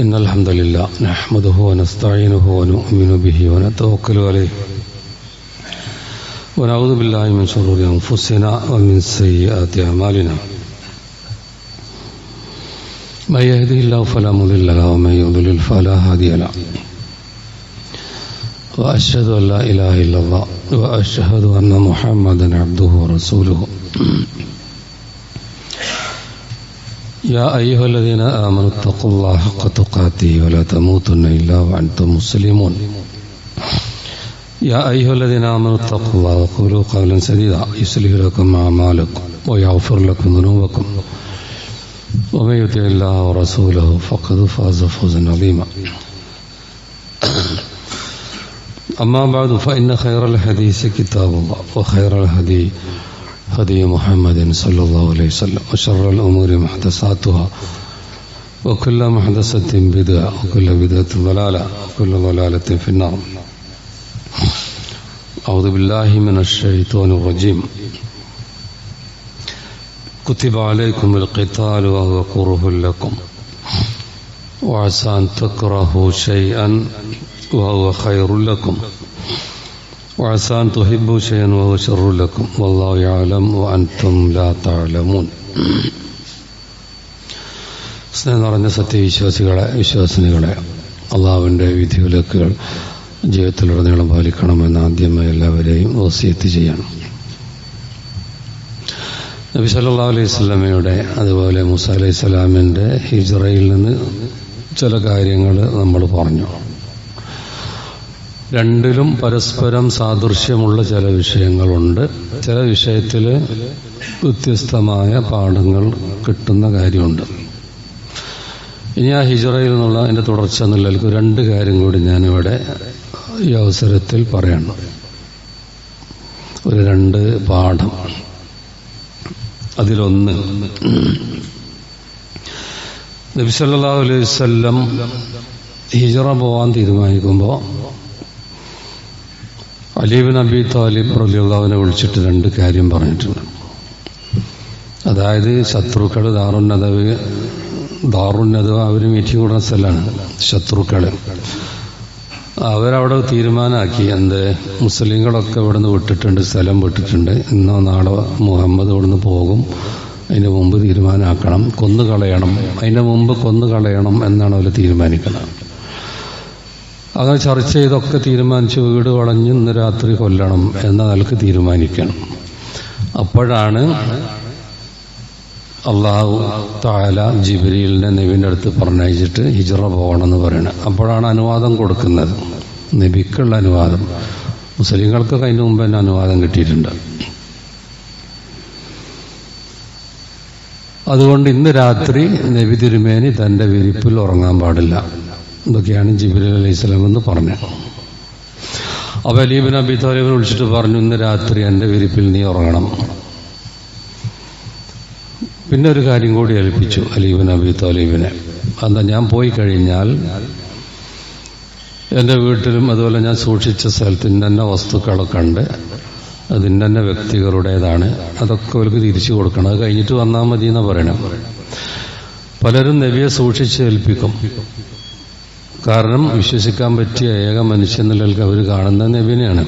إن الحمد لله نحمده ونستعينه ونؤمن به ونتوكل عليه ونعوذ بالله من شرور أنفسنا ومن سيئات أعمالنا من يهده الله فلا مضل له ومن يضلل فلا هادي له وأشهد أن لا إله إلا الله وأشهد أن محمدا عبده ورسوله يا أيها الذين آمنوا اتقوا الله حق تقاته ولا تموتن إلا وأنتم مسلمون يا أيها الذين آمنوا اتقوا الله وقولوا قولا سديدا يصلح لكم أعمالكم ويغفر لكم ذنوبكم ومن يطع الله ورسوله فقد فاز فوزا عظيما أما بعد فإن خير الحديث كتاب الله وخير الهدي هدي محمد صلى الله عليه وسلم وشر الأمور محدثاتها وكل محدثة بدعة وكل بدعة ضلالة وكل ضلالة في النار. أعوذ بالله من الشيطان الرجيم. كتب عليكم القتال وهو كره لكم وعسى أن تكرهوا شيئا وهو خير لكم وعسى أن تحبوا شيئا وهو شر لكم والله يعلم وأنتم لا تعلمون. സ്നേഹം നിറഞ്ഞ വിശ്വാസിനികളെ അള്ളാഹുവിൻ്റെ വിധിവിലക്കുകൾ ജീവിതത്തിലുടനീളം പാലിക്കണമെന്ന് ആദ്യമായി എല്ലാവരെയും വസിയത്ത് ചെയ്യണം. നബി സല്ലല്ലാഹു അലൈഹി വസല്ലമയുടെ അതുപോലെ മൂസ അലൈഹി സ്വലാമിൻ്റെ ഹിജ്റയിൽ നിന്ന് ചില കാര്യങ്ങൾ നമ്മൾ പറഞ്ഞു. രണ്ടിലും പരസ്പരം സാദൃശ്യമുള്ള ചില വിഷയങ്ങളുണ്ട്. ചില വിഷയത്തിൽ വ്യത്യസ്തമായ പാഠങ്ങൾ കിട്ടുന്ന കാര്യമുണ്ട്. ഇനി ആ ഹിജ്റയിൽ നിന്നുള്ള എൻ്റെ തുടർച്ച എന്നുള്ളതിൽ രണ്ട് കാര്യം കൂടി ഞാനിവിടെ ഈ അവസരത്തിൽ പറയണം. ഒരു രണ്ട് പാഠം. അതിലൊന്ന്, നബി സല്ലല്ലാഹു അലൈഹി വസല്ലം ഹിജ്റ പോവാൻ തീരുമാനിക്കുമ്പോൾ അലി ഇബ്നു അബീ താലിബ് റളിയല്ലാഹുവിനെ വിളിച്ചിട്ട് രണ്ട് കാര്യം പറഞ്ഞിട്ടുണ്ട്. അതായത് ശത്രുക്കൾ ദാറുന്നദവ അവർ മീറ്റിംഗ് കൂടുന്ന സ്ഥലമാണ്. ശത്രുക്കൾ അവരവിടെ തീരുമാനമാക്കി, മുസ്ലിങ്ങളൊക്കെ ഇവിടെ നിന്ന് വിട്ടിട്ടുണ്ട്, സ്ഥലം വിട്ടിട്ടുണ്ട്, ഇന്നോ നാളെ മുഹമ്മദ് ഇവിടെ നിന്ന് പോകും, അതിന് മുമ്പ് തീരുമാനമാക്കണം, കൊന്നുകളയണം, അതിന് മുമ്പ് കൊന്നുകളയണം എന്നാണ് അവർ തീരുമാനിക്കുന്നത്. അങ്ങനെ ചർച്ച ചെയ്തൊക്കെ തീരുമാനിച്ച് വീട് വളഞ്ഞ് ഇന്ന് രാത്രി കൊല്ലണം എന്ന നിലക്ക് തീരുമാനിക്കണം. അപ്പോഴാണ് അള്ളാഹു തആല ജിബ്രീലിനെ നബിൻ്റെ അടുത്ത് പറഞ്ഞയച്ചിട്ട് ഹിജ്റ പോകണമെന്ന് പറയണം. അപ്പോഴാണ് അനുവാദം കൊടുക്കുന്നത്, നബിക്കുള്ള അനുവാദം. മുസ്ലിങ്ങൾക്കൊക്കെ അതിന് മുമ്പ് തന്നെ അനുവാദം കിട്ടിയിട്ടുണ്ട്. അതുകൊണ്ട് ഇന്ന് രാത്രി നബി തിരുമേനി തൻ്റെ വിരിപ്പിൽ ഉറങ്ങാൻ പാടില്ല. ഇതൊക്കെയാണ് ജിബ്രീൽ അലൈഹിസ്സലാം എന്ന് പറഞ്ഞത്. അപ്പോൾ അലി ഇബ്നു അബീ താലിബിനെ വിളിച്ചിട്ട് പറഞ്ഞു, ഇന്ന് രാത്രി എൻ്റെ വിരിപ്പിൽ നീ ഉറങ്ങണം. പിന്നെ ഒരു കാര്യം കൂടി ഏൽപ്പിച്ചു അലി ഇബ്നു അബീ താലിബിനെ. എന്താ, ഞാൻ പോയി കഴിഞ്ഞാൽ എൻ്റെ വീട്ടിലും അതുപോലെ ഞാൻ സൂക്ഷിച്ച സ്ഥലത്ത് ഇന്ന വസ്തുക്കളൊക്കെ ഉണ്ട്, അത് ഇന്ന വ്യക്തികളുടേതാണ്, അതൊക്കെ അവർക്ക് തിരിച്ചു കൊടുക്കണം, അത് കഴിഞ്ഞിട്ട് വന്നാൽ മതി എന്നാണ് പറയണം. പലരും നബിയെ സൂക്ഷിച്ച് ഏൽപ്പിക്കും. കാരണം വിശ്വസിക്കാൻ പറ്റിയ ഏക മനുഷ്യൻ നിലക്ക് അവർ കാണുന്ന നബിനെയാണ്.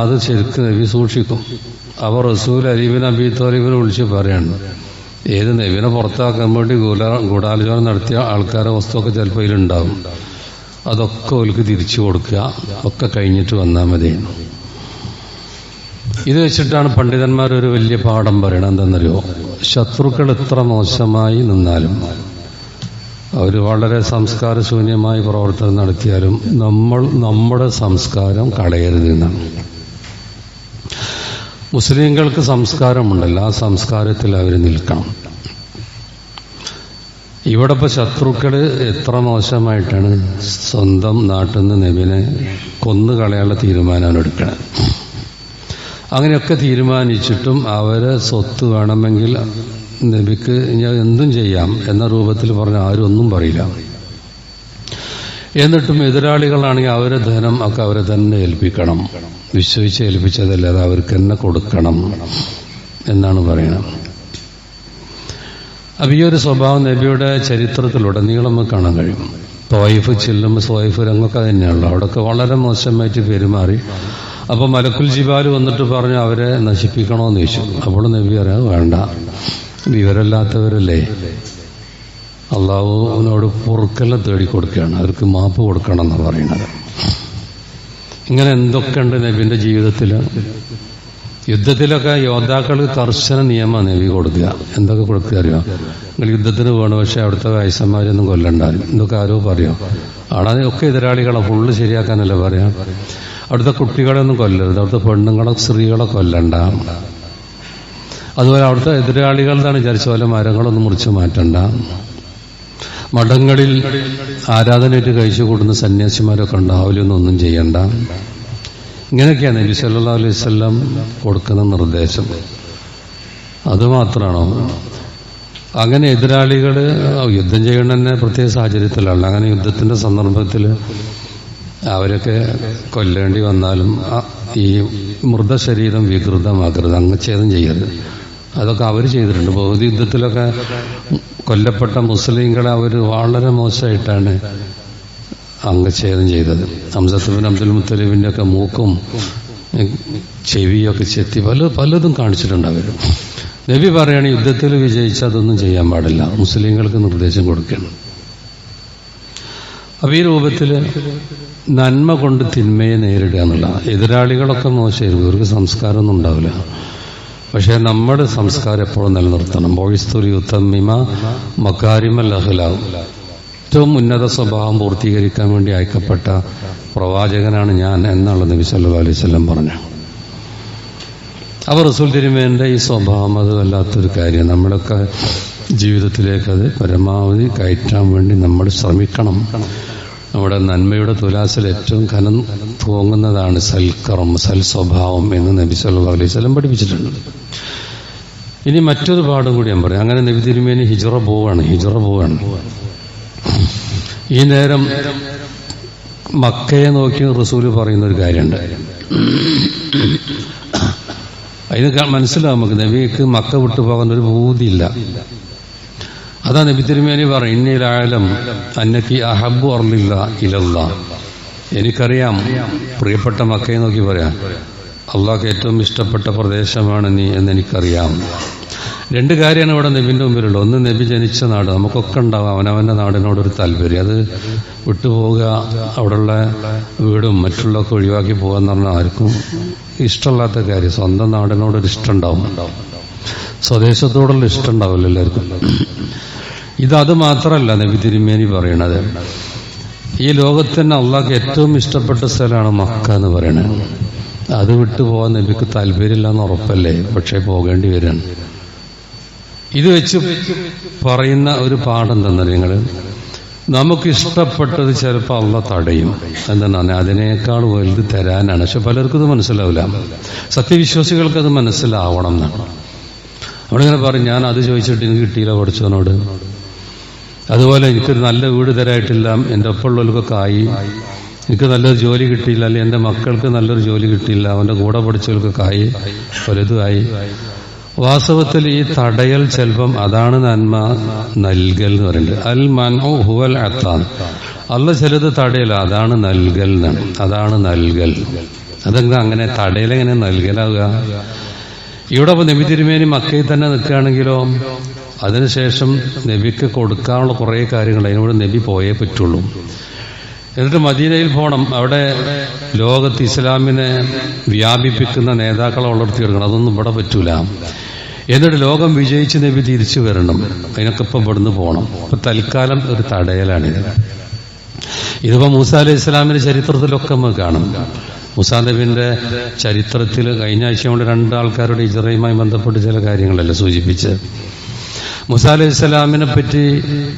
അത് ശരിക്കും നബി സൂക്ഷിക്കും. അവർ റസൂൽ അലി ഇബ്നു അബീ താലിബിനെ വിളിച്ച് പറയാണ്, ഏത് നബിനെ പുറത്താക്കാൻ വേണ്ടി ഗൂഢാലോചന നടത്തിയ ആൾക്കാരെ വസ്തുവൊക്കെ ചിലപ്പോൾ ഇതിലുണ്ടാവും, അതൊക്കെ അവർക്ക് തിരിച്ചു കൊടുക്കുക, ഒക്കെ കഴിഞ്ഞിട്ട് വന്നാൽ മതി. ഇത് വെച്ചിട്ടാണ് പണ്ഡിതന്മാരൊരു വലിയ പാഠം പറയണം. എന്താണെന്നറിയോ, ശത്രുക്കൾ എത്ര മോശമായി നിന്നാലും, അവർ വളരെ സംസ്കാരശൂന്യമായി പ്രവർത്തനം നടത്തിയാലും നമ്മുടെ സംസ്കാരം കളയരുത് എന്നാണ്. മുസ്ലിങ്ങൾക്ക് സംസ്കാരമുണ്ടല്ലോ, ആ സംസ്കാരത്തിൽ അവർ നിൽക്കണം. ഇവിടെ ഇപ്പോൾ ശത്രുക്കൾ എത്ര മോശമായിട്ടാണ് സ്വന്തം നാട്ടിൽ നിന്ന് നബിനെ കൊന്നുകളയാനുള്ള തീരുമാനമാണ് എടുക്കുന്നത്. അങ്ങനെയൊക്കെ തീരുമാനിച്ചിട്ടും അവരെ സ്വത്ത് വേണമെങ്കിൽ നബിക്ക് ഞാൻ എന്തും ചെയ്യാം എന്ന രൂപത്തിൽ പറഞ്ഞ ആരും ഒന്നും പറയില്ല. എന്നിട്ടും എതിരാളികളാണെങ്കിൽ അവരെ ധനം ഒക്കെ അവരെ തന്നെ ഏൽപ്പിക്കണം, വിശ്വസിച്ച് ഏൽപ്പിച്ചതല്ല, അത് അവർക്ക് തന്നെ കൊടുക്കണം എന്നാണ് പറയുന്നത്. അപ്പം ഈ ഒരു സ്വഭാവം നബിയുടെ ചരിത്രത്തിലുടനീളം നമുക്ക് കാണാൻ കഴിയും. ത്വായിഫ് ചെല്ലുമ്പോൾ ത്വായിഫ് രംഗമൊക്കെ തന്നെയാണല്ലോ, അവിടെയൊക്കെ വളരെ മോശമായിട്ട് പെരുമാറി. അപ്പോൾ മലക്കുൽ ജിബാൽ വന്നിട്ട് പറഞ്ഞു അവരെ നശിപ്പിക്കണമെന്ന് ചോദിച്ചു. അപ്പോൾ നബി പറയാം വേണ്ട, വിവരമില്ലാത്തവരല്ലേ, അള്ളാഹുവിനോട് പൊറുക്കെല്ലാം തേടിക്കൊടുക്കുകയാണ്, അവർക്ക് മാപ്പ് കൊടുക്കണം എന്നാണ് പറയുന്നത്. ഇങ്ങനെ എന്തൊക്കെയുണ്ട് നബിന്റെ ജീവിതത്തിൽ. യുദ്ധത്തിലൊക്കെ യോദ്ധാക്കൾക്ക് കർശന നിയമമാണ് നബി കൊടുക്കുക. എന്തൊക്കെ കൊടുക്കുക അറിയോ? നിങ്ങൾ യുദ്ധത്തിന് വേണം, പക്ഷെ അവിടുത്തെ വയസ്സന്മാരൊന്നും കൊല്ലണ്ടാലും എന്തൊക്കെ ആരോ പറയോ. അവിടെ ഒക്കെ എതിരാളികളെ ഫുള്ള് ശരിയാക്കാനല്ലേ പറയാം. അവിടുത്തെ കുട്ടികളെ ഒന്നും കൊല്ലരുത്, അവിടുത്തെ പെണ്ണുങ്ങളെ സ്ത്രീകളെ കൊല്ലണ്ട. അതുപോലെ അവിടുത്തെ എതിരാളികളുടെ വിചാരിച്ച പോലെ മരങ്ങളൊന്നും മുറിച്ച് മാറ്റണ്ട. മഠങ്ങളിൽ ആരാധനയായിട്ട് കഴിച്ചു കൂടുന്ന സന്യാസിമാരൊക്കെ ഉണ്ടാവില്ലൊന്നും ഒന്നും ചെയ്യണ്ട. ഇങ്ങനെയൊക്കെയാണ് നബി സല്ലല്ലാഹു അലൈഹി വസല്ലം കൊടുക്കുന്ന നിർദ്ദേശം. അതുമാത്രമാണോ? അങ്ങനെ എതിരാളികൾ യുദ്ധം ചെയ്യണമെന്നെ പ്രത്യേക സാഹചര്യത്തിലാണ്. അങ്ങനെ യുദ്ധത്തിന്റെ സന്ദർഭത്തിൽ അവരൊക്കെ കൊല്ലേണ്ടി വന്നാലും ഈ മൃതശരീരം വികൃതമാക്കരുത്, അംഗച്ഛേദം ചെയ്യരുത്. അതൊക്കെ അവർ ചെയ്തിട്ടുണ്ട്. ബഹുദ യുദ്ധത്തിലൊക്കെ കൊല്ലപ്പെട്ട മുസ്ലിങ്ങളെ അവർ വളരെ മോശമായിട്ടാണ് അംഗച്ഛേദം ചെയ്തത്. ഹംസത്ത് ബിൻ അബ്ദുൽ മുത്തലിബിന്റെ ഒക്കെ മൂക്കും ചെവിയൊക്കെ ചെത്തി പലതും കാണിച്ചിട്ടുണ്ട് അവർ. നബി പറയാണ് യുദ്ധത്തിൽ വിജയിച്ച് അതൊന്നും ചെയ്യാൻ പാടില്ല, മുസ്ലിങ്ങൾക്ക് നിർദ്ദേശം കൊടുക്കണം. അപ്പൊ ഈ രൂപത്തിൽ നന്മ കൊണ്ട് തിന്മയെ നേരിടുക എന്നുള്ള. എതിരാളികളൊക്കെ മോശമായിരിക്കും, ഇവർക്ക് സംസ്കാരമൊന്നും ഉണ്ടാവില്ല. പക്ഷെ നമ്മുടെ സംസ്കാരം എപ്പോഴും നിലനിർത്തണം. ബോയിസ്തുൽ യുത്തമ്മിമ മക്കാരിമൽ അഖ്ലാഖ്, ഏറ്റവും ഉന്നത സ്വഭാവം പൂർത്തീകരിക്കാൻ വേണ്ടി അയക്കപ്പെട്ട പ്രവാചകനാണ് ഞാൻ എന്നുള്ള നബി സല്ലല്ലാഹു അലൈഹി വസല്ലം പറഞ്ഞു. അപ്പോൾ റസൂൽ തിരുമേനിയുടെ ഈ സ്വഭാവം അത് വല്ലാത്തൊരു കാര്യം. നമ്മളൊക്കെ ജീവിതത്തിലേക്ക് അത് പരമാവധി കയറ്റാൻ വേണ്ടി നമ്മൾ ശ്രമിക്കണം. നമ്മുടെ നന്മയുടെ തുലാസിൽ ഏറ്റവും കനം തൂങ്ങുന്നതാണ് സൽക്കറം, സൽ സ്വഭാവം എന്ന് നബി സല്ലല്ലാഹു അലൈഹി വസല്ലം പഠിപ്പിച്ചിട്ടുണ്ട്. ഇനി മറ്റൊരു പാഠം കൂടി ഞാൻ പറയാം. അങ്ങനെ നബി തിരുമേനി ഹിജ്റ പോവാണ്. ഈ നേരം മക്കയെ നോക്കി റസൂല് പറയുന്ന ഒരു കാര്യമുണ്ട്. അതിന് മനസ്സിലാവും നമുക്ക്, നബിക്ക് മക്ക വിട്ടു പോകാൻ ഒരു ബോധിയില്ല. അതാ നബി തിരുമേനി പറയും ഇന്നീലായാലും അന്നക്കി അഹബ്ബു അർളില്ല ഇലല്ലാ, എനിക്കറിയാം പ്രിയപ്പെട്ട മക്കയെ നോക്കി പറയാം അള്ളാഹ്ക്ക് ഏറ്റവും ഇഷ്ടപ്പെട്ട പ്രദേശമാണ് നീ എന്നെനിക്കറിയാം. രണ്ട് കാര്യമാണ് ഇവിടെ നബിന്റെ മുമ്പിലുള്ളത്. ഒന്ന്, നബി ജനിച്ച നാട്. നമുക്കൊക്കെ ഉണ്ടാവും അവനവന്റെ നാടിനോടൊരു താല്പര്യം, അത് വിട്ടുപോവുക, അവിടെയുള്ള വീടും മറ്റുള്ളതൊക്കെ ഒഴിവാക്കി പോകാന്ന് പറഞ്ഞാൽ ആർക്കും ഇഷ്ടമല്ലാത്ത കാര്യം. സ്വന്തം നാടിനോടൊരു ഇഷ്ടം ഉണ്ടാവും, സ്വദേശത്തോടുള്ള ഇഷ്ടം ഉണ്ടാവില്ല എല്ലാവർക്കും. അത് മാത്രമല്ല നബി തിരുമേനി പറയണത്, ഈ ലോകത്ത് തന്നെ അള്ളാഹ്ക്ക് ഏറ്റവും ഇഷ്ടപ്പെട്ട സ്ഥലമാണ് മക്ക എന്ന് പറയണത്. അത് വിട്ടു പോകാൻ നബിക്ക് താല്പര്യമില്ല എന്ന് ഉറപ്പല്ലേ, പക്ഷേ പോകേണ്ടി വരികയാണ്. ഇത് വെച്ച് പറയുന്ന ഒരു പാഠം തന്നെ, നിങ്ങൾ നമുക്ക് ഇഷ്ടപ്പെട്ടത് ചിലപ്പോൾ അള്ളാഹ് തടയും. എന്താണ്? അതിനേക്കാൾ വലുത് തരാനാണ്. പക്ഷെ പലർക്കും ഇത് മനസ്സിലാവില്ല. സത്യവിശ്വാസികൾക്ക് അത് മനസ്സിലാവണം എന്നാണ്. അവിടെ ഇങ്ങനെ പറയും, ഞാൻ അത് ചോദിച്ചിട്ട് എനിക്ക് കിട്ടിയില്ല പഠിച്ചവനോട്, അതുപോലെ എനിക്കൊരു നല്ല വീട് തരായിട്ടില്ല, എൻ്റെ ഒപ്പമുള്ളവർക്കൊക്കെ ആയി, എനിക്ക് നല്ലൊരു ജോലി കിട്ടിയില്ല, അല്ലെങ്കിൽ എൻ്റെ മക്കൾക്ക് നല്ലൊരു ജോലി കിട്ടിയില്ല, അവൻ്റെ കൂടെ പഠിച്ചവർക്കൊക്കെ ആയി, പലതുമായി. വാസ്തവത്തിൽ ഈ തടയൽ ചിലപ്പം അതാണ് നന്മ നൽകൽ എന്ന് പറയുന്നത്. അൽ മൻഉ ഹുവൽ അത്താ. അള്ളാഹ് ചിലത് തടയൽ, അതാണ് നൽകൽ എന്നാണ്. അതാണ് നൽകൽ. അതെന്താ അങ്ങനെ തടയലെങ്ങനെ നൽകലാവുക? ഇവിടെ ഇപ്പോൾ നബി തിരുമേനി മക്കയിൽ തന്നെ നിൽക്കുകയാണെങ്കിലോ, അതിനുശേഷം നബിക്ക് കൊടുക്കാനുള്ള കുറേ കാര്യങ്ങൾ അതിനോട് നബി പോയേ പറ്റുള്ളൂ. എന്നിട്ട് മദീനയിൽ പോകണം. അവിടെ ലോകത്ത് ഇസ്ലാമിനെ വ്യാപിപ്പിക്കുന്ന നേതാക്കളെ വളർത്തിയെടുക്കണം. അതൊന്നും ഇവിടെ പറ്റൂല. എന്നിട്ട് ലോകം വിജയിച്ച് നബി തിരിച്ചു വരണം. അതിനൊക്കെ ഇപ്പം ഇവിടുന്ന് പോകണം. ഇപ്പൊ തൽക്കാലം ഒരു തടയലാണിത്. ഇതിപ്പോ മൂസാ അലൈഹി ഇസ്ലാമിന്റെ ചരിത്രത്തിലൊക്കെ നമുക്ക് കാണും. മൂസാ നബിന്റെ ചരിത്രത്തിൽ കഴിഞ്ഞ ആഴ്ച കൊണ്ട് 2 ആൾക്കാരുടെ ഹിജ്റയുമായി ബന്ധപ്പെട്ട് ചില കാര്യങ്ങളല്ലേ സൂചിപ്പിച്ച്. മൂസാ അലൈഹി ഇസ്ലാമിനെ പറ്റി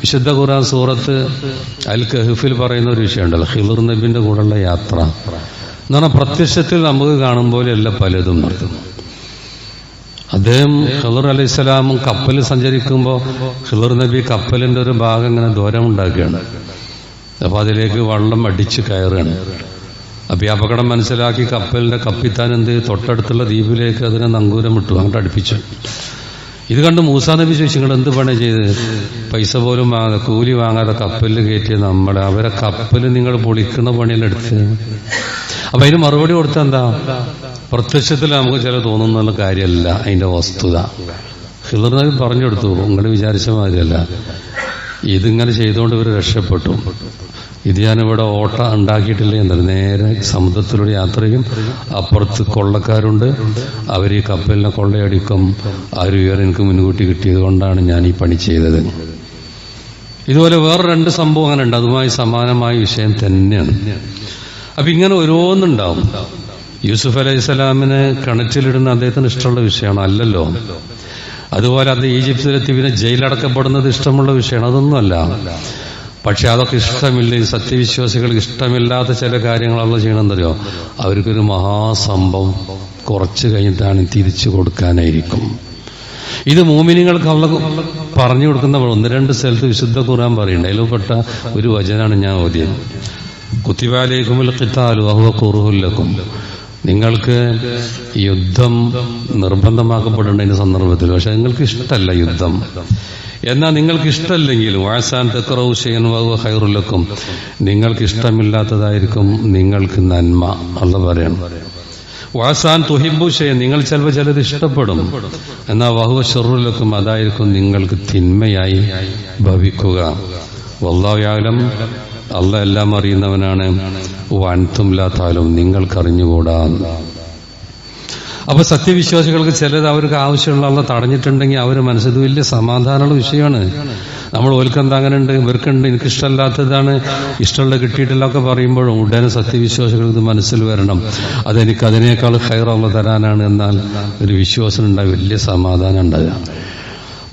വിശുദ്ധ ഖുർആൻ സൂറത്ത് അൽ കഹ്ഫിൽ പറയുന്ന ഒരു വിഷയമുണ്ടല്ലോ, ഖിളിർ നബിന്റെ കൂടെയുള്ള യാത്ര എന്ന് പറഞ്ഞാൽ പ്രത്യക്ഷത്തിൽ നമുക്ക് കാണും പോലെയല്ല പലതും നടത്തുന്നു. അദ്ദേഹം ഖിളിർ അലൈഹി ഇസ്ലാമും കപ്പൽ സഞ്ചരിക്കുമ്പോൾ ഖിളിർ നബി കപ്പലിന്റെ ഒരു ഭാഗം ഇങ്ങനെ ദൂരം ഉണ്ടാക്കുകയാണ്. അപ്പൊ അതിലേക്ക് വെള്ളം അടിച്ച് കയറുകയാണ്. അപ്പൊ ഈ അപകടം മനസ്സിലാക്കി കപ്പലിന്റെ കപ്പിത്താൻ എന്ത് തൊട്ടടുത്തുള്ള ദ്വീപിലേക്ക് അതിനെ നങ്കൂരം വിട്ടു, അങ്ങോട്ട് അടുപ്പിച്ചു. ഇത് കണ്ട് മൂസാ നബി ചോദിച്ചു, നിങ്ങൾ എന്ത് പണി ചെയ്ത്? പൈസ പോലും വാങ്ങാതെ കൂലി വാങ്ങാതെ കപ്പലിൽ കയറ്റിയ അവരെ കപ്പൽ നിങ്ങൾ പൊളിക്കുന്ന പണിയെല്ലാം എടുത്ത്. അപ്പൊ അതിന് മറുപടി കൊടുത്ത എന്താ? പ്രത്യക്ഷത്തിൽ നമുക്ക് ചില തോന്നുന്ന കാര്യമല്ല അതിന്റെ വസ്തുത. ഖിളർ നബി പറഞ്ഞു കൊടുത്തു, നിങ്ങൾ വിചാരിച്ച മാതിരിയല്ല, ഇതിങ്ങനെ ചെയ്തുകൊണ്ട് ഇവർ രക്ഷപ്പെട്ടു. ഇത് ഞാനിവിടെ ഓട്ട ഉണ്ടാക്കിയിട്ടില്ല എന്നല്ല, നേരെ സമുദ്രത്തിലൂടെ യാത്ര ചെയ്യും, അപ്പുറത്ത് കൊള്ളക്കാരുണ്ട്, അവർ ഈ കപ്പലിനെ കൊള്ളയടിക്കും, ആ ഒരു വിവരം എനിക്ക് മുൻകൂട്ടി കിട്ടിയത് കൊണ്ടാണ് ഞാൻ ഈ പണി ചെയ്തത്. ഇതുപോലെ വേറെ 2 സംഭവം അങ്ങനെ ഉണ്ട്, അതുമായി സമാനമായ വിഷയം തന്നെയാണ്. അപ്പൊ ഇങ്ങനെ ഓരോന്നുണ്ടാവും. യൂസുഫ് അലൈഹിസ്സലാമിനെ കിണറ്റിലിടുന്ന അദ്ദേഹത്തിന് ഇഷ്ടമുള്ള വിഷയമാണ്, അല്ലല്ലോ. അതുപോലെ അത് ഈജിപ്തിലെത്തി പിന്നെ ജയിലടക്കപ്പെടുന്നത് ഇഷ്ടമുള്ള വിഷയമാണ്, അതൊന്നുമല്ല. പക്ഷെ അതൊക്കെ ഇഷ്ടമില്ല, സത്യവിശ്വാസികൾക്ക് ഇഷ്ടമില്ലാത്ത ചില കാര്യങ്ങളല്ല ചെയ്യണമെന്നറിയോ? അവർക്കൊരു മഹാസംഭവം കുറച്ച് കഴിഞ്ഞിട്ടാണ് തിരിച്ചു കൊടുക്കാനായിരിക്കും. ഇത് മോമിനിങ്ങൾക്ക് അവളെ പറഞ്ഞു കൊടുക്കുന്ന 1-2 സ്ഥലത്ത് വിശുദ്ധ ഖുർആൻ പറയുന്നുണ്ട്. അതിൽപ്പെട്ട ഒരു വചനാണ് ഞാൻ ഓതിയത്. കുത്തിബ അലൈക്കുമുൽ ഖിതാലു വഹുവ കുർഹുൽ ലക്കും. നിങ്ങൾക്ക് യുദ്ധം നിർബന്ധമാക്കപ്പെടേണ്ട സന്ദർഭത്തിൽ, പക്ഷെ നിങ്ങൾക്ക് ഇഷ്ടമല്ല യുദ്ധം. എന്നാൽ നിങ്ങൾക്ക് ഇഷ്ടമല്ലെങ്കിലും വാസാൻ തഖറഉ ശൈഅൻ വഹുവ ഖൈറുൽ ലക്കും, നിങ്ങൾക്ക് ഇഷ്ടമില്ലാത്തതായിരിക്കും നിങ്ങൾക്ക് നന്മ. അല്ലാഹു പറയണം, വാസാൻ തുഹിബ്ബു ശൈഅൻ, നിങ്ങൾ ചിലത് ഇഷ്ടപ്പെടും, എന്നാൽ വഹുവ ശർറുൽ ലക്കും, അതായിരിക്കും നിങ്ങൾക്ക് തിന്മയായി ഭവിക്കുക. വല്ലാഹു യഅലം, അല്ലാഹ് എല്ലാം അറിയുന്നവനാണ്. വഅൻതും ലാ തഅലം, നിങ്ങൾക്കറിഞ്ഞുകൂടാ. അപ്പൊ സത്യവിശ്വാസികൾക്ക് ചിലത് അവർക്ക് ആവശ്യമുള്ള അള്ളാഹ് തടഞ്ഞിട്ടുണ്ടെങ്കിൽ അവർ മനസ്സിൽ വലിയ സമാധാനമുള്ള വിഷയമാണ്. നമ്മൾ ഓൽക്കെന്താ അങ്ങനെ ഉണ്ട്, ഇവർക്കുണ്ട്, എനിക്ക് ഇഷ്ടമല്ലാത്തതാണ്, ഇഷ്ടമുള്ള കിട്ടിയിട്ടില്ല ഒക്കെ പറയുമ്പോഴും ഉടനെ സത്യവിശ്വാസികൾക്ക് മനസ്സിൽ വരണം, അതെനിക്ക് അതിനേക്കാൾ ഖൈർ അള്ളാഹ് തരാനാണ്. എന്നാൽ ഒരു വിശ്വാസം ഉണ്ടായി വലിയ സമാധാനം ഉണ്ടാകുക.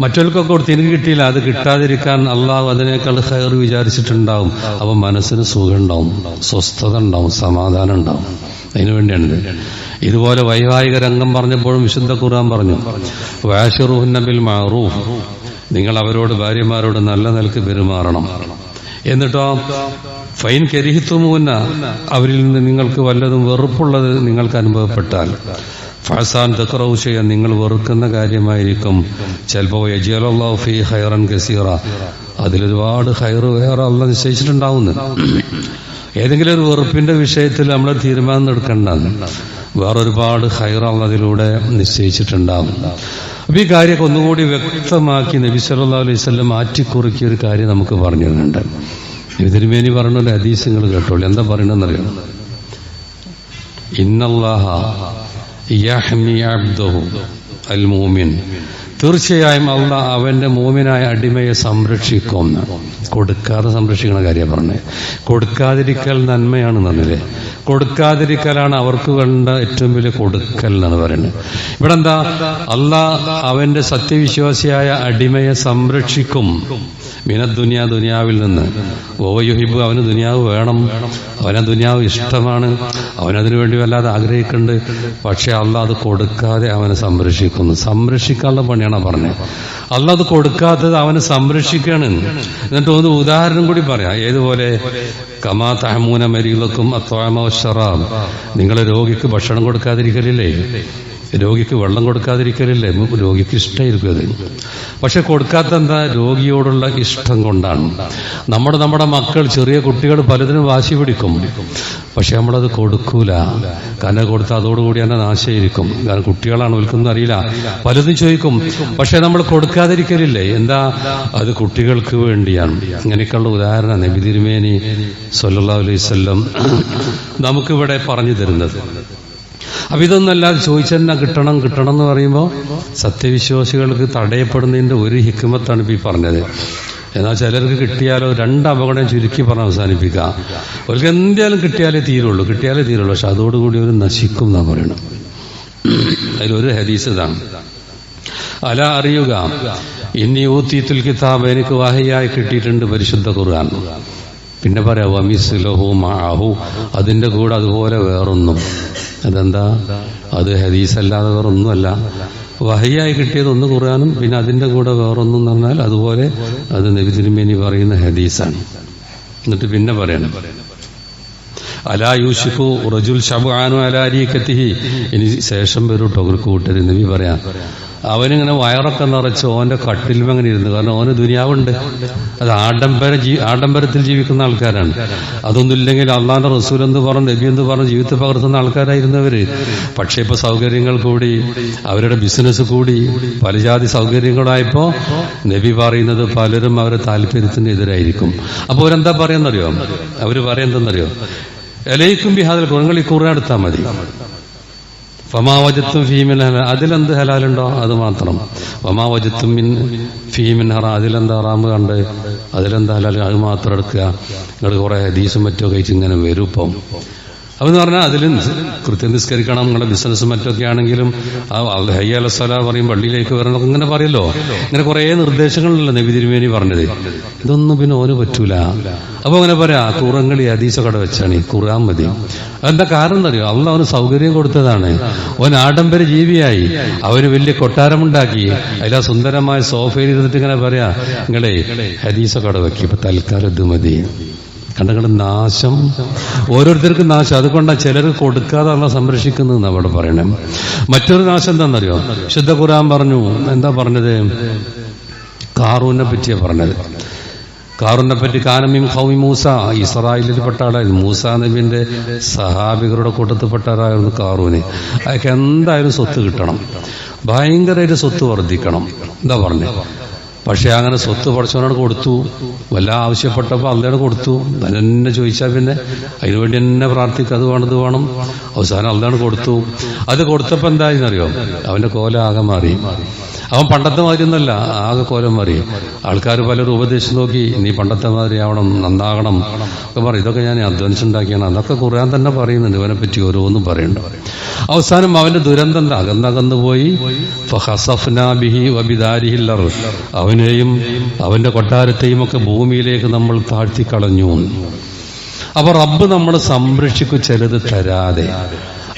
മറ്റവർക്കൊക്കെ കൊടുത്ത് എനിക്ക് കിട്ടിയില്ല, അത് കിട്ടാതിരിക്കാൻ അള്ളാഹു അതിനേക്കാൾ ഖൈർ വിചാരിച്ചിട്ടുണ്ടാവും. അപ്പൊ മനസ്സിന് സുഖം ഉണ്ടാവും, സ്വസ്ഥത ഉണ്ടാവും, സമാധാനം ഉണ്ടാവും. അതിനുവേണ്ടിയാണ്. ഇതുപോലെ വൈവാഹിക രംഗം പറഞ്ഞപ്പോഴും വിശുദ്ധ ഖുർആൻ പറഞ്ഞു, വഅശിറുഹുന്ന ബിൽ മഅറൂഫ്, നിങ്ങൾ അവരോട് ഭാര്യമാരോട് നല്ല നിലക്ക് പെരുമാറണം. എന്നിട്ടോ ഫൈൻ കരിഹിത്തുമുന്ന, അവരിൽ നിന്ന് നിങ്ങൾക്ക് വല്ലതും വെറുപ്പുള്ളത് നിങ്ങൾക്ക് അനുഭവപ്പെട്ടാൽ ഫഅസാൻ തഖറഉ ശൈഅൻ, നിങ്ങൾ വെറുക്കുന്ന കാര്യമായിരിക്കും. ചിലപ്പോൾ യജ്അലുല്ലാഹു ഫീ ഖൈറൻ കസീറ, അതിലൊരുപാട് ഖൈർ വേറെ അള്ളാഹ് നിശ്ചയിച്ചിട്ടുണ്ടാവുന്നു. ഏതെങ്കിലും ഒരു വെറുപ്പിന്റെ വിഷയത്തിൽ നമ്മൾ തീരുമാനം എടുക്കേണ്ട, വേറൊരുപാട് ഖൈർ അതിലൂടെ നിശ്ചയിച്ചിട്ടുണ്ടാവും. അപ്പൊ ഈ കാര്യമൊക്കെ ഒന്നുകൂടി വ്യക്തമാക്കി നബി സല്ലല്ലാഹു അലൈഹി വസല്ലം മാറ്റിക്കുറിക്കിയ ഒരു കാര്യം നമുക്ക് പറഞ്ഞു തരുന്നുണ്ട്. തിരുമേനി പറഞ്ഞ ഒരു ഹദീസ് നിങ്ങൾ കേട്ടോളൂ. എന്താ പറയണെന്നറിയാം? ഇന്നല്ലാഹ യഹ്മി അബ്ദഹു അൽ മുഅ്മിൻ, തീർച്ചയായും അള്ളാഹ് അവന്റെ മോമിനായ അടിമയെ സംരക്ഷിക്കും. കൊടുക്കാതെ സംരക്ഷിക്കണ കാര്യമാണ് പറഞ്ഞത്. കൊടുക്കാതിരിക്കൽ നന്മയാണെന്ന് പറഞ്ഞില്ലേ? കൊടുക്കാതിരിക്കലാണ് അവർക്ക് വേണ്ട ഏറ്റവും വലിയ കൊടുക്കൽ എന്നാണ് പറയുന്നത്. ഇവിടെ എന്താ? അള്ളാഹ് അവന്റെ സത്യവിശ്വാസിയായ അടിമയെ സംരക്ഷിക്കും. മിനദ്ദുനിയ, ദുനിയാവിൽ നിന്ന്. ഓയുഹിബ്, അവന് ദുനിയാവ് വേണം, അവന് ദുനിയാവ് ഇഷ്ടമാണ്, അവനതിനു വേണ്ടി വല്ലാതെ ആഗ്രഹിക്കുന്നുണ്ട്. പക്ഷെ അള്ളാഹ് അത് കൊടുക്കാതെ അവനെ സംരക്ഷിക്കുന്നു. സംരക്ഷിക്കാനുള്ള പണിയാണ് പറഞ്ഞത്. അള്ളാഹ് അത് കൊടുക്കാത്തത് അവനെ സംരക്ഷിക്കാണ്. എന്നിട്ട് ഒരു ഉദാഹരണം കൂടി പറയാം. ഏതുപോലെ? കമാ തഹമൂന മരീലക്കും അത്വാമ വശറാബ്, നിങ്ങളെ രോഗിക്ക് ഭക്ഷണം കൊടുക്കാതിരിക്കലില്ലേ, രോഗിക്ക് വെള്ളം കൊടുക്കാതിരിക്കലില്ലേ? രോഗിക്ക് ഇഷ്ടമായിരിക്കും അത്. പക്ഷെ കൊടുക്കാത്ത എന്താ? രോഗിയോടുള്ള ഇഷ്ടം കൊണ്ടാണ്. നമ്മുടെ മക്കൾ, ചെറിയ കുട്ടികൾ പലതിനും വാശി പിടിക്കും, പക്ഷെ നമ്മളത് കൊടുക്കൂല. കാരണം കൊടുത്താൽ അതോടുകൂടി തന്നെ നാശമായിരിക്കും. കാരണം കുട്ടികളാണ്, വിൽക്കുന്ന അറിയില്ല, പലതും ചോദിക്കും. പക്ഷെ നമ്മൾ കൊടുക്കാതിരിക്കലില്ലേ? എന്താ? അത് കുട്ടികൾക്ക് വേണ്ടിയാണ്. ഇങ്ങനെയൊക്കെയുള്ള ഉദാഹരണം നബി തിരുമേനി സ്വല്ലല്ലാഹു അലൈഹി വസല്ലം നമുക്കിവിടെ പറഞ്ഞു തരുന്നത്. അപ്പൊ ഇതൊന്നല്ലാതെ ചോദിച്ചെന്നെ കിട്ടണം എന്ന് പറയുമ്പോൾ സത്യവിശ്വാസികൾക്ക് തടയപ്പെടുന്നതിന്റെ ഒരു ഹിക്മത്താണ് ഇപ്പൊ ഈ പറഞ്ഞത്. എന്നാൽ ചിലർക്ക് കിട്ടിയാലോ 2 അപകടം ചുരുക്കി പറഞ്ഞ് അവസാനിപ്പിക്കാം. അവർക്ക് എന്തായാലും കിട്ടിയാലേ തീരുള്ളൂ. പക്ഷെ അതോടുകൂടി ഒരു നശിക്കും എന്നാ പറയണം. അതിലൊരു ഹദീസ് ഇതാണ്: അല, അറിയുക, ഇന്നി ഊതീതുൽ കിതാബ്, എനിക്ക് വഹയ്യായി കിട്ടിയിട്ടുണ്ട് പരിശുദ്ധ ഖുർആൻ. പിന്നെ പറയാ വമിസ്ലഹു മഅഹു, അതിന്റെ കൂടെ അതുപോലെ വേറൊന്നും. അതെന്താ? അത് ഹദീസല്ലാതെ വേറൊന്നുമല്ല. വഹയ്യായി കിട്ടിയത് ഒന്ന് ഖുർആനും പിന്നെ അതിന്റെ കൂടെ വേറൊന്നും എന്ന് പറഞ്ഞാൽ അതുപോലെ അത് നബി തിരുമേനി പറയുന്ന ഹദീസാണ്. എന്നിട്ട് പിന്നെ പറയണം, അലാ യൂശിഫു റജുൽ ശബ്ആനു അലാ അരീകതിഹി, ഇനി ശേഷം വരും ടൊകർ കൂട്ടര്. നബി പറയാം, അവനിങ്ങനെ വയറൊക്കെ നിറച്ച് ഓന്റെ കട്ടിലും അങ്ങനെ ഇരുന്നു. കാരണം ഓന് ദുനിയാവുണ്ട്. അത് ആഡംബരത്തിൽ ജീവിക്കുന്ന ആൾക്കാരാണ്. അതൊന്നുമില്ലെങ്കിൽ അള്ളാന്റെ റസൂൽ എന്ന് പറഞ്ഞു, നബി എന്ന് പറഞ്ഞു ജീവിതത്തിൽ പകർത്തുന്ന ആൾക്കാരായിരുന്നവര്. പക്ഷെ ഇപ്പൊ സൗകര്യങ്ങൾ കൂടി, അവരുടെ ബിസിനസ് കൂടി, പല ജാതി സൗകര്യങ്ങളായപ്പോ നബി പറയുന്നത് പലരും അവരുടെ താല്പര്യത്തിന് എതിരായിരിക്കും. അപ്പൊ അവരെന്താ പറയാന്നറിയോ? അവര് പറയുന്നതെന്നറിയോ? എലൈക്കും ബിഹാദിൽ നിങ്ങൾ ഈ ഖുർആൻ എടുത്താൽ മതി. ഫമാവജത്തും ഫീമിൻ ഹലാൽ, അതിലെന്ത് ഹലാലുണ്ടോ അത് മാത്രം. ഫമാവജത്തും ഫീമിൻ ഹറ, അതിലെന്താ ഹറാമ് കണ്ട് അതിലെന്താ ഹലാൽ അത് മാത്രം എടുക്കുക. നിങ്ങൾ കുറെ ഹദീസും മറ്റൊക്കെ കഴിച്ച് ഇങ്ങനെ വരും. ഇപ്പം അതെന്ന് പറഞ്ഞാൽ അതിൽ കൃത്യം നിസ്കരിക്കണം. നിങ്ങളുടെ ബിസിനസ് മറ്റൊക്കെ ആണെങ്കിലും ഹയ്യ അല സ്വലാ പറയും, പള്ളിയിലേക്ക് വരണം, ഇങ്ങനെ പറയല്ലോ. ഇങ്ങനെ കുറെ നിർദ്ദേശങ്ങളല്ലോ നബി തിരുമേനി പറഞ്ഞത്. ഇതൊന്നും പിന്നെ ഓന് പറ്റൂല. അപ്പൊ അങ്ങനെ പറയാ ഖുർആൻ ഹദീസൊക്കെ അവിടെ വെച്ചാണ് ഖുർആൻ മതി. അതെന്താ കാരണം എന്നറിയോ? അള്ളാഹ് അവന് സൗകര്യം കൊടുത്തതാണ്. അവൻ ആഡംബര ജീവിയായി, അവന് വലിയ കൊട്ടാരമുണ്ടാക്കി, അതിലാ സുന്ദരമായ സോഫയിൽ ഇരുന്നിട്ട് ഇങ്ങനെ പറയാ നിങ്ങളെ ഹദീസൊക്കെ അവിടെ വെക്കി, ഇപ്പൊ തൽക്കാലം ഇത് മതി. കണ്ടങ്ങളുടെ നാശം, ഓരോരുത്തർക്കും നാശം. അതുകൊണ്ടാണ് ചിലർ കൊടുക്കാതെ അള്ള സംരക്ഷിക്കുന്നത് അവിടെ പറയണേ. മറ്റൊരു നാശം എന്താണെന്നറിയോ? ശുദ്ധ ഖുർആൻ പറഞ്ഞു. എന്താ പറഞ്ഞത്? കാറൂനെ പറ്റിയാ പറഞ്ഞത്. കാറൂനെ പറ്റി കാനമീം ഖൗമി മൂസ, ഇസ്രായേലിൽപ്പെട്ട ആളായിരുന്നു. മൂസ നബിന്റെ സഹാബികളുടെ കൂട്ടത്തിൽപ്പെട്ട ആളായിരുന്നു കാറൂന്. അയാൾക്ക് എന്തായാലും സ്വത്ത് കിട്ടണം, ഭയങ്കരമായിട്ട് സ്വത്ത് വർദ്ധിക്കണം. എന്താ പറഞ്ഞേ? പക്ഷെ അങ്ങനെ സ്വത്ത് പഠിച്ചവനോട് കൊടുത്തു. വല്ല ആവശ്യപ്പെട്ടപ്പോൾ അള്ളയോട് കൊടുത്തു. തന്നെ ചോദിച്ചാൽ പിന്നെ അതിനുവേണ്ടി തന്നെ പ്രാർത്ഥിക്കുക, അത് വേണം ഇത് വേണം. അവസാനം അള്ളയോട് കൊടുത്തു. അത് കൊടുത്തപ്പോൾ എന്തായെന്നറിയോ? അവന്റെ കോല ആകെ മാറി. അവൻ പണ്ടത്തെ മാതിരി ഒന്നല്ല, ആകെ കോലം മാറി. ആൾക്കാർ പലരും ഉപദേശിച്ച് നോക്കി, നീ പണ്ടത്തെ മാതിരി ആവണം, നന്നാകണം ഒക്കെ പറയും. ഇതൊക്കെ ഞാൻ അധ്വാനിച്ചുണ്ടാക്കിയാണ്. അതൊക്കെ ഖുർആൻ തന്നെ പറയുന്നുണ്ട്. ഇവനെ പറ്റി ഓരോന്നും പറയുന്നുണ്ട്. അവസാനം അവന്റെ ദുരന്തം അകന്നകന്നു പോയി. ഫഖസഫ്നാ ബിഹി വബിദാരിഹിൽ അർദ്, അവനെയും അവന്റെ കൊട്ടാരത്തെയും ഒക്കെ ഭൂമിയിലേക്ക് നമ്മൾ താഴ്ത്തിക്കളഞ്ഞു. അപ്പൊ റബ്ബ് നമ്മൾ സംരക്ഷിക്കും ചിലത് തരാതെ.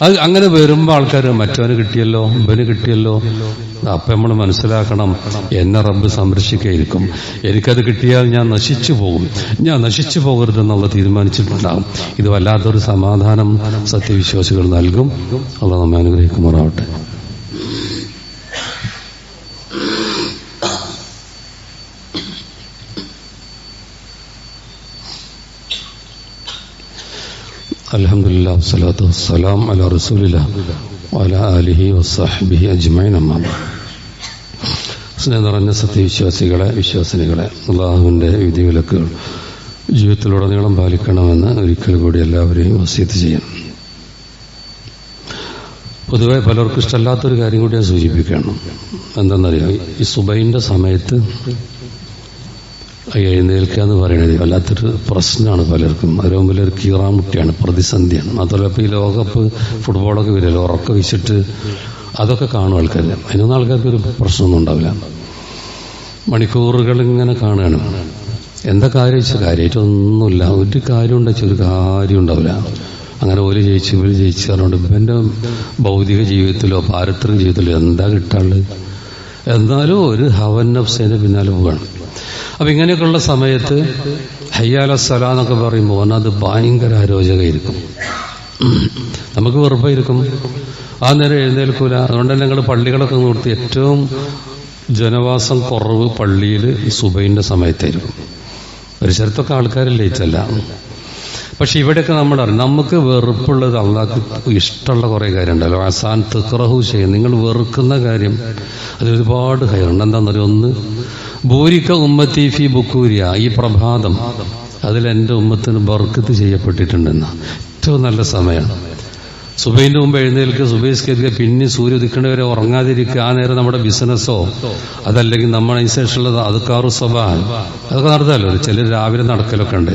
അത് അങ്ങനെ വരുമ്പോ ആൾക്കാർ മറ്റവന് കിട്ടിയല്ലോ, ഇവന് കിട്ടിയല്ലോ. അപ്പൊ നമ്മൾ മനസ്സിലാക്കണം, എന്നെ റബ്ബ് സംരക്ഷിക്കായിരിക്കും. എനിക്കത് കിട്ടിയാൽ ഞാൻ നശിച്ചു പോകും, ഞാൻ നശിച്ചു പോകരുതെന്നുള്ള തീരുമാനിച്ചിട്ടുണ്ടാകും. ഇത് വല്ലാത്തൊരു സമാധാനം സത്യവിശ്വാസികൾ നൽകും. അള്ളാഹു നമ്മെ അനുഗ്രഹിക്കുമാറാവട്ടെ. അൽഹംദുലില്ലാഹി വസ്സലാത്തു വസ്സലാം അലാ റസൂലില്ലാഹി വഅലാ ആലിഹി വസ്സഹ്ബിഹി അജ്മഈൻ. അമ്മാ ബഅദ്. സ്നേഹം നിറഞ്ഞ സത്യവിശ്വാസികളെ, വിശ്വാസിനികളെ, അല്ലാഹുവിന്റെ വിധിവിലക്കുകൾ ജീവിതത്തിലുടനീളം പാലിക്കണമെന്ന് ഒരിക്കൽ കൂടി എല്ലാവരെയും വസിയത്ത് ചെയ്യാം. പൊതുവെ പലർക്കും ഇഷ്ടമല്ലാത്തൊരു കാര്യം കൂടി ഞാൻ സൂചിപ്പിക്കണം. എന്താണെന്നറിയാം? ഈ സുബൈന്റെ സമയത്ത് എഴുന്നേൽക്കുക എന്ന് പറയുന്നത് വല്ലാത്തൊരു പ്രശ്നമാണ് പലർക്കും. അതിന് മുമ്പിൽ ഒരു കീറാമുട്ടിയാണ്, പ്രതിസന്ധിയാണ്. അതുപോലെ ഇപ്പോൾ ഈ ലോകകപ്പ് ഫുട്ബോളൊക്കെ വരുമല്ലോ, ഉറക്കം വെച്ചിട്ട് അതൊക്കെ കാണും ആൾക്കാർ. അതിനൊന്നും ആൾക്കാർക്ക് ഒരു പ്രശ്നമൊന്നും ഉണ്ടാവില്ല. മണിക്കൂറുകൾ ഇങ്ങനെ കാണുകയാണ്. എന്താ കാര്യം വെച്ചാൽ കാര്യമായിട്ടൊന്നുമില്ല. ഒരു കാര്യം ഉണ്ടെച്ചാൽ ഒരു കാര്യം ഉണ്ടാവില്ല. അങ്ങനെ ഒരു ജയിച്ചു ഇവർ ജയിച്ചു പറഞ്ഞുകൊണ്ട് ഇവൻ്റെ ഭൗതിക ജീവിതത്തിലോ പാരത്രിക ജീവിതത്തിലോ എന്താ കിട്ടാനുള്ളത്? എന്നാലും ഒരു ഹവൻ നഫ്സിന്റെ പിന്നാലെ പോവുകയാണ്. അപ്പൊ ഇങ്ങനെയൊക്കെയുള്ള സമയത്ത് ഹയ്യ അല സ്വലാ എന്നൊക്കെ പറയുമ്പോൾ അത് ഭയങ്കര അരോചകമായിരിക്കും, നമുക്ക് വെറുപ്പായിരിക്കും. ആ നേരം എഴുന്നേൽക്കൂല. അതുകൊണ്ട് തന്നെ ഞങ്ങൾ പള്ളികളൊക്കെ നിർത്തി ഏറ്റവും ജനവാസം കുറവ് പള്ളിയിൽ സുബൈന്റെ സമയത്തായിരിക്കും. പരിസരത്തൊക്കെ ആൾക്കാർ ലേറ്റല്ല. പക്ഷെ ഇവിടെയൊക്കെ നമ്മളറിയാം, നമുക്ക് വെറുപ്പുള്ളത് അള്ളാഹ്ക്ക് ഇഷ്ടമുള്ള കുറെ കാര്യം ഉണ്ടല്ലോ. അസാൻ തിക്റഹു ചെയ്യും, നിങ്ങൾ വെറുക്കുന്ന കാര്യം അതിലൊരുപാട് ഹൈറുണ്ട്. എന്താണെന്നറിയോ? ഒന്ന്, ബൂരിക്ക ഉമ്മത്തി ഫി ബുക്കൂരിയ, ഈ പ്രഭാതം അതിൽ എൻ്റെ ഉമ്മത്തിന് ബർക്കത്ത് ചെയ്യപ്പെട്ടിട്ടുണ്ടെന്ന ഏറ്റവും നല്ല സമയമാണ്. സുബൈന്റെ മുമ്പ് എഴുന്നേൽക്കുക, സുബൈസ്കരിക്കുക, പിന്നെ സൂര്യ ഉദിക്കേണ്ടവരെ ഉറങ്ങാതിരിക്കുക. ആ നേരം നമ്മുടെ ബിസിനസ്സോ അതല്ലെങ്കിൽ നമ്മളനുസരിച്ചുള്ളത് അദ്കാറു സ്വബാഹ് അതൊക്കെ നടത്താമല്ലോ. ചിലർ രാവിലെ നടക്കലൊക്കെ ഉണ്ട്.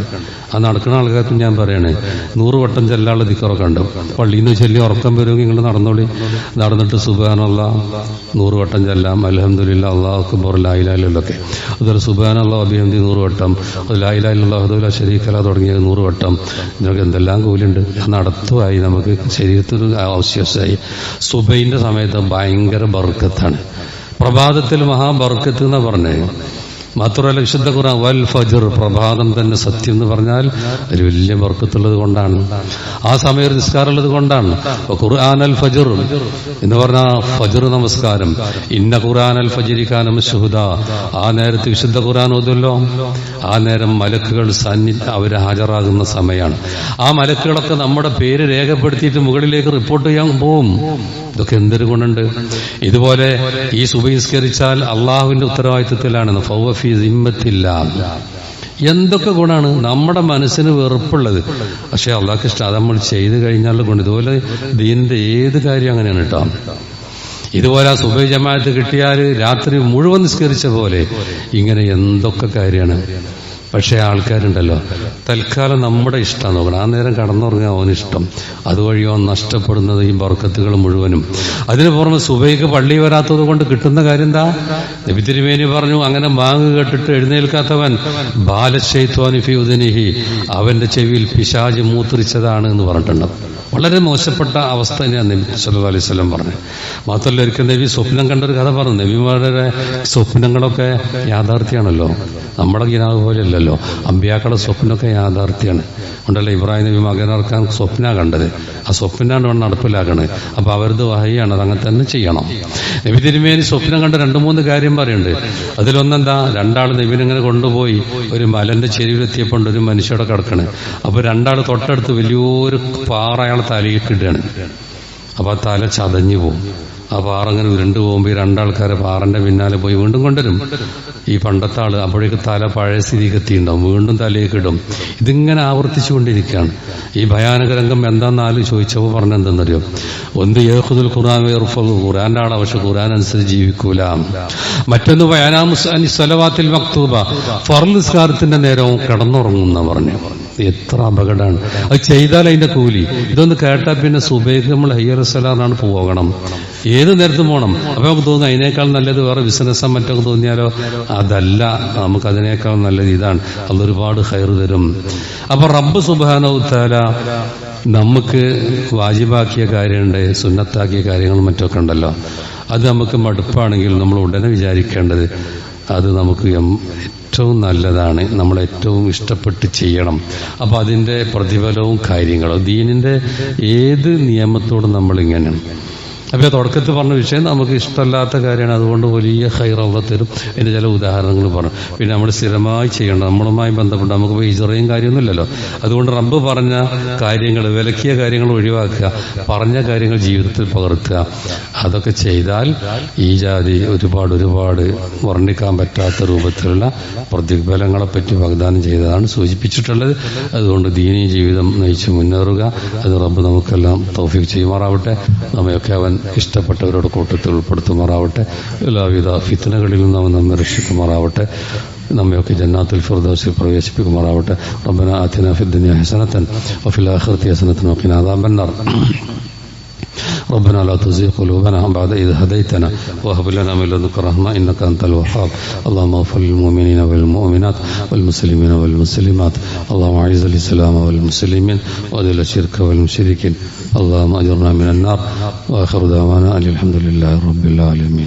ആ നടക്കുന്ന ആൾക്കാർക്ക് ഞാൻ പറയണേ, 100 വട്ടം ചെല്ലാനുള്ള ദിക്കറൊക്കെ ഉണ്ട്. പള്ളിയിൽ നിന്ന് ചൊല്ലി ഉറക്കം വരുമെങ്കിൽ നിങ്ങൾ നടന്നോളി. നടന്നിട്ട് സുബ്ഹാനല്ലാഹ് 100 വട്ടം ചെല്ലാം. അൽഹംദുലില്ലാഹ്, അല്ലാഹു അക്ബർ, ലാ ഇലാഹ ഇല്ലല്ലാഹ്. അതുപോലെ സുബ്ഹാനല്ലാഹ് വബിഹംദിഹി 100 വട്ടം, ലാ ഇലാഹ ഇല്ലല്ലാഹു വഹ്ദഹു ലാ ശരീക ലഹു തുടങ്ങിയ 100 വട്ടം. നിങ്ങൾക്ക് എന്തെല്ലാം കൂലുണ്ട്. നടത്തുമായി നമുക്ക് ശരീരത്തിൽ ആവശ്യമായി. സുബൈന്റെ സമയത്ത് ഭയങ്കര ബർക്കത്താണ്. പ്രഭാതത്തിൽ മഹാബർക്കത്ത് എന്നാ പറഞ്ഞത്. മാത്രമല്ല വിശുദ്ധ ഖുർആൻ വൽ ഫജ്ർ, പ്രഭാതം തന്നെ സത്യം എന്ന് പറഞ്ഞാൽ ഒരു വലിയ ബർക്കത്തുള്ളത് കൊണ്ടാണ്, ആ സമയം നിസ്കാരമുള്ളത് കൊണ്ടാണ്. ഖുർആൻ അൽ ഫജ്ർ എന്ന് പറഞ്ഞാൽ ഫജ്ർ നമസ്കാരം, ഇന്ന ഖുർആൻ അൽ ഫജ്രി കാന മശ്ഹൂദ, ആ നേരത്ത് വിശുദ്ധ ഖുർആൻ ഓതുമല്ലോ, ആ നേരം മലക്കുകൾ അവർ ഹാജരാകുന്ന സമയമാണ്. ആ മലക്കുകളൊക്കെ നമ്മുടെ പേര് രേഖപ്പെടുത്തിയിട്ട് മുകളിലേക്ക് റിപ്പോർട്ട് ചെയ്യാൻ പോവും. ഇതൊക്കെ എന്തൊരു ഗുണമുണ്ട്. ഇതുപോലെ ഈ സുബഹി നിസ്കരിച്ചാൽ അള്ളാഹുവിന്റെ ഉത്തരവാദിത്വത്തിലാണ്, ഫൗഫി സിമ്മത്തില്ല. എന്തൊക്കെ ഗുണമാണ്. നമ്മുടെ മനസ്സിന് വെറുപ്പുള്ളത് പക്ഷെ അള്ളാഹ്ക്ക് ഇഷ്ടം, അത് നമ്മൾ ചെയ്ത് കഴിഞ്ഞാലുള്ള ഗുണം. ഇതുപോലെ ദീനിന്റെ ഏത് കാര്യം അങ്ങനെയാണ് കേട്ടോ. ഇതുപോലെ സുബഹി ജമാഅത്ത് കിട്ടിയാൽ രാത്രി മുഴുവൻ നിസ്കരിച്ച പോലെ ഇങ്ങനെ എന്തൊക്കെ കാര്യമാണ്. പക്ഷേ ആൾക്കാരുണ്ടല്ലോ തൽക്കാലം നമ്മുടെ ഇഷ്ടം നോക്കണം, ആ നേരം കടന്നുറങ്ങാൻ അവനിഷ്ടം, അതുവഴിയോ നഷ്ടപ്പെടുന്നത് ഈ ബർക്കത്തുകൾ മുഴുവനും. അതിന് പുറമെ സുബഹിക്ക് പള്ളി വരാത്തത് കൊണ്ട് കിട്ടുന്ന കാര്യം എന്താ? നബി തിരുമേനി പറഞ്ഞു, അങ്ങനെ ബാങ്ക് കേട്ടിട്ട് എഴുന്നേൽക്കാത്തവൻ ബാലശൈത്വാനി ഫീ ഉദനിഹി, അവന്റെ ചെവിയിൽ പിശാച് മൂത്രിച്ചതാണ് എന്ന് പറഞ്ഞിട്ടുണ്ട്. വളരെ മോശപ്പെട്ട അവസ്ഥ തന്നെയാണ് നബി സല്ലല്ലാഹു അലൈഹി വസല്ലം പറഞ്ഞു. മാത്രമല്ല ഒരിക്കൽ നബി സ്വപ്നം കണ്ടൊരു കഥ പറഞ്ഞു. നബിമാരുടെ സ്വപ്നങ്ങളൊക്കെ യാഥാർത്ഥ്യമാണല്ലോ, നമ്മുടെ കിനാവ് പോലെയല്ലല്ലോ. അമ്പിയാക്കളുടെ സ്വപ്നമൊക്കെ യാഥാർത്ഥ്യമാണ്. ഉണ്ടല്ലോ, ഇബ്രാഹിം നബി മകനിറക്കാൻ സ്വപ്ന കണ്ടത്, ആ സ്വപ്നാണ് വേണം നടപ്പിലാക്കണത്. അപ്പൊ അവരത് വഹയാണ്, അത് അങ്ങനെ തന്നെ ചെയ്യണം. നബി തിരുമേനി സ്വപ്നം കണ്ട 2-3 കാര്യം പറയുന്നുണ്ട്. അതിലൊന്നെന്താ, രണ്ടാൾ നബിനിങ്ങനെ കൊണ്ടുപോയി ഒരു മലന്റെ ചെരുവിലെത്തിയപ്പോൾ ഒരു മനുഷ്യയുടെ കിടക്കണ്. അപ്പൊ രണ്ടാൾ തൊട്ടടുത്ത് വലിയൊരു പാറ അയാളെ തലയിട്ടിടുകയാണ്. അപ്പൊ ആ തല ചതഞ്ഞു പോകും. ആ പാറ അങ്ങനെ ഉരുണ്ടു പോകുമ്പോൾ ഈ രണ്ടാൾക്കാരെ പാറന്റെ പിന്നാലെ പോയി വീണ്ടും കൊണ്ടുവരും. ഈ പണ്ടത്തെ ആള് അപ്പോഴേക്ക് തല പഴയ സ്ഥിതിക്ക് എത്തിയിട്ടുണ്ടാവും, വീണ്ടും തലയൊക്കെ ഇടും. ഇതിങ്ങനെ ആവർത്തിച്ചുകൊണ്ടിരിക്കുകയാണ്. ഈ ഭയാനക രംഗം എന്താണെന്നാലും ചോദിച്ചപ്പോൾ പറഞ്ഞെന്തെന്നറിയോ, ഒന്ന് യേഹുദുൽ ഖുർആൻ വേർഫൽ, ഖുർആന്റെ ആളാ പക്ഷെ ഖുർആൻ അനുസരിച്ച് ജീവിക്കൂല. മറ്റൊന്ന് സ്വലവാത്തിൽ മക്തൂബ, ഫർള് നിസ്കാരത്തിന്റെ നേരവും കിടന്നുറങ്ങുന്ന പറഞ്ഞു. എത്ര അപകടമാണ് അത് ചെയ്താൽ അതിന്റെ കൂലി. ഇതൊന്ന് കേട്ടാൽ പിന്നെ സുബൈക്ക് നമ്മൾ ഹയ്യർ സലാറിനാണ് പോകണം, ഏത് നേരത്തും പോകണം. അപ്പൊ നമുക്ക് തോന്നുന്നു അതിനേക്കാൾ നല്ലത് വേറെ ബിസിനസ്സോ മറ്റൊക്കെ തോന്നിയാലോ, അതല്ല, നമുക്ക് അതിനേക്കാൾ നല്ലത് ഇതാണ്. അതൊരുപാട് ഖൈർ തരും. അപ്പൊ റബ്ബ് സുബ്ഹാനഹു തആല നമുക്ക് വാജിബാക്കിയ കാര്യമുണ്ട്, സുന്നത്താക്കിയ കാര്യങ്ങളും മറ്റൊക്കെ ഉണ്ടല്ലോ. അത് നമുക്ക് മടുപ്പാണെങ്കിൽ നമ്മൾ ഉടനെ വിചാരിക്കേണ്ടത് അത് നമുക്ക് ഏറ്റവും നല്ലതാണ്, നമ്മൾ ഏറ്റവും ഇഷ്ടപ്പെട്ട് ചെയ്യണം. അപ്പൊ അതിന്റെ പ്രതിഫലവും കാര്യങ്ങളും ദീനിന്റെ ഏത് നിയമത്തോടും നമ്മളിങ്ങനെയാണ്. അപ്പൊ തുടക്കത്തിൽ പറഞ്ഞ വിഷയം നമുക്ക് ഇഷ്ടമല്ലാത്ത കാര്യമാണ്, അതുകൊണ്ട് വലിയ ഖൈർ അല്ലാഹ് തരും. അതിന്റെ ചില ഉദാഹരണങ്ങൾ പറഞ്ഞു. പിന്നെ നമ്മൾ സ്ഥിരമായി ചെയ്യേണ്ട, നമ്മളുമായി ബന്ധപ്പെട്ട് നമുക്ക് ഹിജ്റയും കാര്യമൊന്നുമില്ലല്ലോ. അതുകൊണ്ട് റബ്ബ് പറഞ്ഞ കാര്യങ്ങൾ, വിലക്കിയ കാര്യങ്ങൾ ഒഴിവാക്കുക, പറഞ്ഞ കാര്യങ്ങൾ ജീവിതത്തിൽ പകർത്തുക. അതൊക്കെ ചെയ്താൽ ഈ ജാതി ഒരുപാട് വർണ്ണിക്കാൻ പറ്റാത്ത രൂപത്തിലുള്ള പ്രതിഫലങ്ങളെ പറ്റി വാഗ്ദാനം ചെയ്തതാണ് സൂചിപ്പിച്ചിട്ടുള്ളത്. അതുകൊണ്ട് ദീനീ ജീവിതം നയിച്ച് മുന്നേറുക. അത് റബ്ബ് നമുക്കെല്ലാം തൗഫീഖ് ചെയ്യുമാറാവട്ടെ. നമ്മയൊക്കെ അവൻ ഇഷ്ടപ്പെട്ടവരോട് കൂട്ടത്തിൽ ഉൾപ്പെടുത്തുമാറാവട്ടെ. എല്ലാവിധ ഫിത്നകളിൽ നിന്നും അവൻ നമ്മെ രക്ഷിക്കുമാറാവട്ടെ. നമ്മയൊക്കെ ജന്നാത്തുൽ ഫിർദൗസിൽ പ്രവേശിപ്പിക്കുമാറാവട്ടെ. റബ്ബനാ ആതിനാ ഫിദ്ദുനിയാ ഹസനതൻ വഫിൽ ആഖിറതി ഹസനതൻ വഖിനാ അദാബന്നാർ. ربنا لا تزغ قلوبنا بعد إذ هديتنا وهب لنا من لدنك رحمة إنك أنت الوهاب. اللهم اغفر للمؤمنين والمؤمنات والمسلمين والمسلمات. اللهم أعز الإسلام والمسلمين وأذل الشرك والمشركين. اللهم أجرنا من النار. وآخر دعوانا أن الحمد لله رب العالمين.